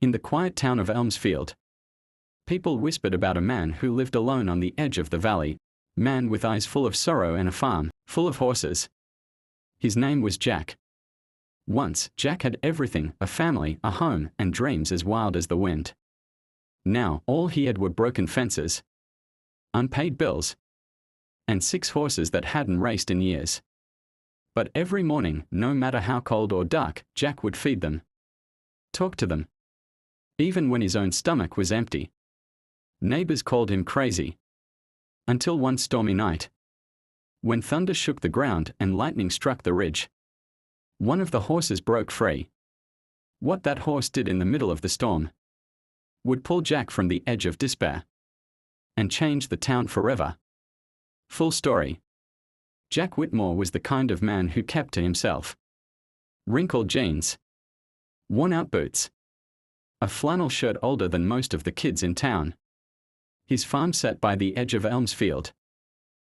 In the quiet town of Elmsfield, people whispered about a man who lived alone on the edge of the valley, man with eyes full of sorrow and a farm full of horses. His name was Jack. Once, Jack had everything, a family, a home, and dreams as wild as the wind. Now, all he had were broken fences, unpaid bills, and 6 horses that hadn't raced in years. But every morning, no matter how cold or dark, Jack would feed them, talk to them, even when his own stomach was empty. Neighbors called him crazy. Until one stormy night, when thunder shook the ground and lightning struck the ridge, one of the horses broke free. What that horse did in the middle of the storm would pull Jack from the edge of despair and change the town forever. Full story. Jack Whitmore was the kind of man who kept to himself. Wrinkled jeans, worn-out boots, a flannel shirt older than most of the kids in town. His farm sat by the edge of Elmsfield,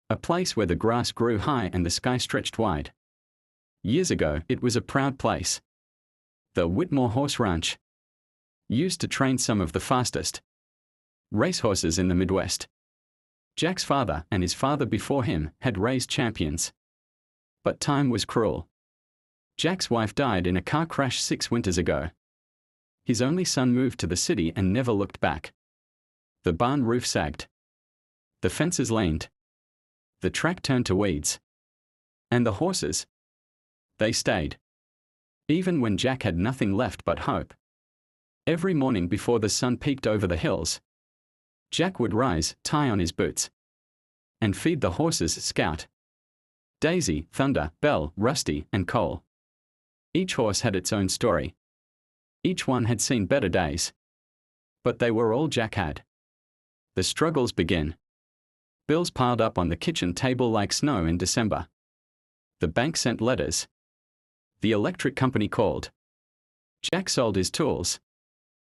a place where the grass grew high and the sky stretched wide. Years ago, it was a proud place. The Whitmore Horse Ranch used to train some of the fastest racehorses in the Midwest. Jack's father and his father before him had raised champions. But time was cruel. Jack's wife died in a car crash 6 winters ago. His only son moved to the city and never looked back. The barn roof sagged. The fences leaned. The track turned to weeds. And the horses, they stayed. Even when Jack had nothing left but hope. Every morning before the sun peeked over the hills, Jack would rise, tie on his boots, and feed the horses Scout, Daisy, Thunder, Belle, Rusty, and Cole. Each horse had its own story. Each one had seen better days. But they were all Jack had. The struggles begin. Bills piled up on the kitchen table like snow in December. The bank sent letters. The electric company called. Jack sold his tools.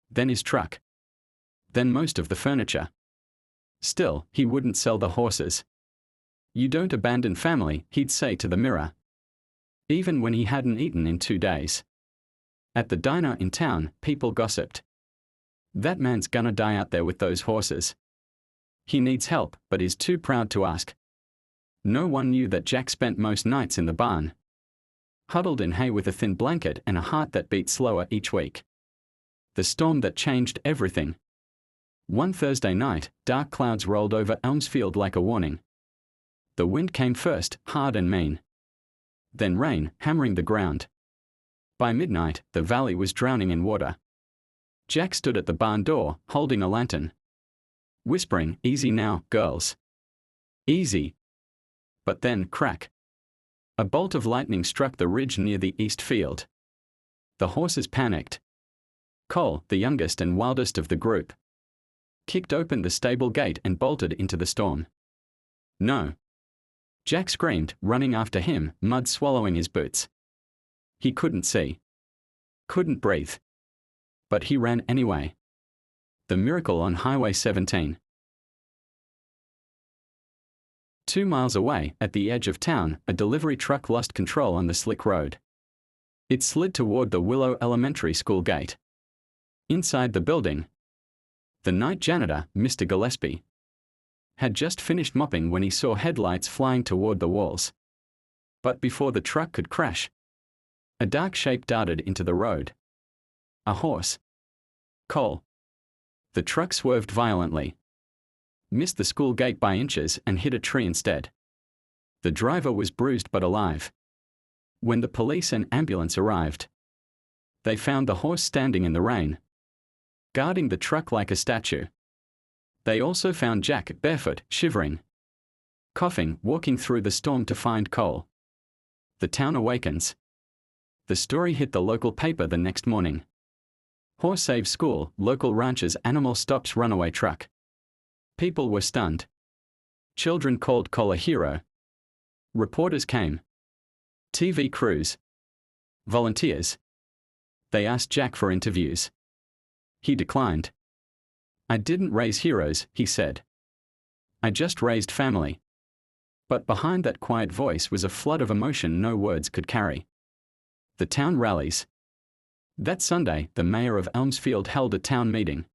Then his truck. Then most of the furniture. Still, he wouldn't sell the horses. "You don't abandon family," he'd say to the mirror. Even when he hadn't eaten in 2 days. At the diner in town, people gossiped. "That man's gonna die out there with those horses. He needs help, but is too proud to ask." No one knew that Jack spent most nights in the barn, huddled in hay with a thin blanket and a heart that beat slower each week. The storm that changed everything. One Thursday night, dark clouds rolled over Elmsfield like a warning. The wind came first, hard and mean. Then rain, hammering the ground. By midnight, the valley was drowning in water. Jack stood at the barn door, holding a lantern, whispering, "Easy now, girls. Easy." But then, crack. A bolt of lightning struck the ridge near the east field. The horses panicked. Cole, the youngest and wildest of the group, kicked open the stable gate and bolted into the storm. "No!" Jack screamed, running after him, mud swallowing his boots. He couldn't see. Couldn't breathe. But he ran anyway. The miracle on Highway 17. 2 miles away, at the edge of town, a delivery truck lost control on the slick road. It slid toward the Willow Elementary School gate. Inside the building, the night janitor, Mr. Gillespie, had just finished mopping when he saw headlights flying toward the walls. But before the truck could crash, a dark shape darted into the road. A horse. Cole. The truck swerved violently, missed the school gate by inches and hit a tree instead. The driver was bruised but alive. When the police and ambulance arrived, they found the horse standing in the rain, guarding the truck like a statue. They also found Jack barefoot, shivering, coughing, walking through the storm to find Cole. The town awakens. The story hit the local paper the next morning. Horse saves school, local rancher's animal stops runaway truck. People were stunned. Children called Cole a hero. Reporters came. TV crews. Volunteers. They asked Jack for interviews. He declined. "I didn't raise heroes," he said. "I just raised family." But behind that quiet voice was a flood of emotion no words could carry. The town rallies. That Sunday, the mayor of Elmsfield held a town meeting.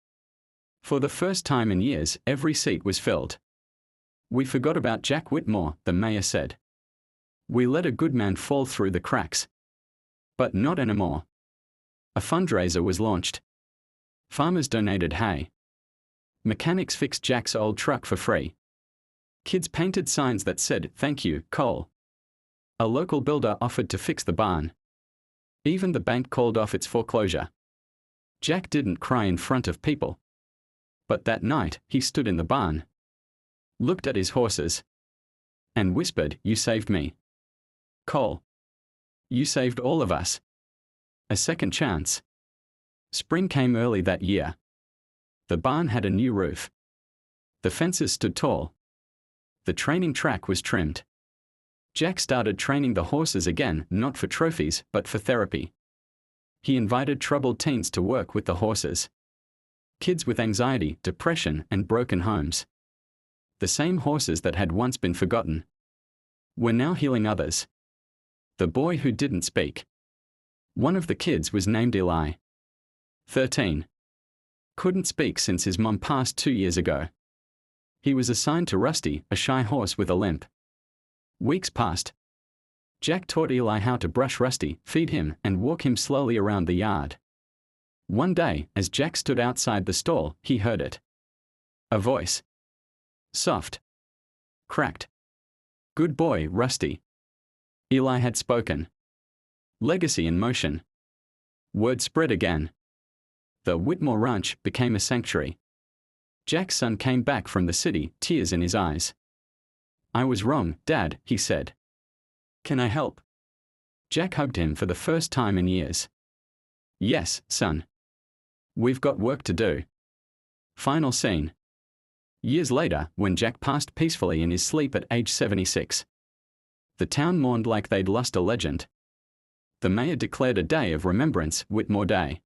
For the first time in years, every seat was filled. "We forgot about Jack Whitmore," the mayor said. "We let a good man fall through the cracks. But not anymore." A fundraiser was launched. Farmers donated hay. Mechanics fixed Jack's old truck for free. Kids painted signs that said, "Thank you, Cole." A local builder offered to fix the barn. Even the bank called off its foreclosure. Jack didn't cry in front of people. But that night, he stood in the barn, looked at his horses, and whispered, "You saved me, Cole. You saved all of us." A second chance. Spring came early that year. The barn had a new roof. The fences stood tall. The training track was trimmed. Jack started training the horses again, not for trophies, but for therapy. He invited troubled teens to work with the horses. Kids with anxiety, depression, and broken homes. The same horses that had once been forgotten were now healing others. The boy who didn't speak. One of the kids was named Eli. 13. Couldn't speak since his mom passed 2 years ago. He was assigned to Rusty, a shy horse with a limp. Weeks passed. Jack taught Eli how to brush Rusty, feed him, and walk him slowly around the yard. One day, as Jack stood outside the stall, he heard it. A voice. Soft. Cracked. "Good boy, Rusty." Eli had spoken. Legacy in motion. Word spread again. The Whitmore Ranch became a sanctuary. Jack's son came back from the city, tears in his eyes. "I was wrong, Dad," he said. "Can I help?" Jack hugged him for the first time in years. "Yes, son. We've got work to do." Final scene. Years later, when Jack passed peacefully in his sleep at age 76. The town mourned like they'd lost a legend. The mayor declared a day of remembrance, Whitmore Day.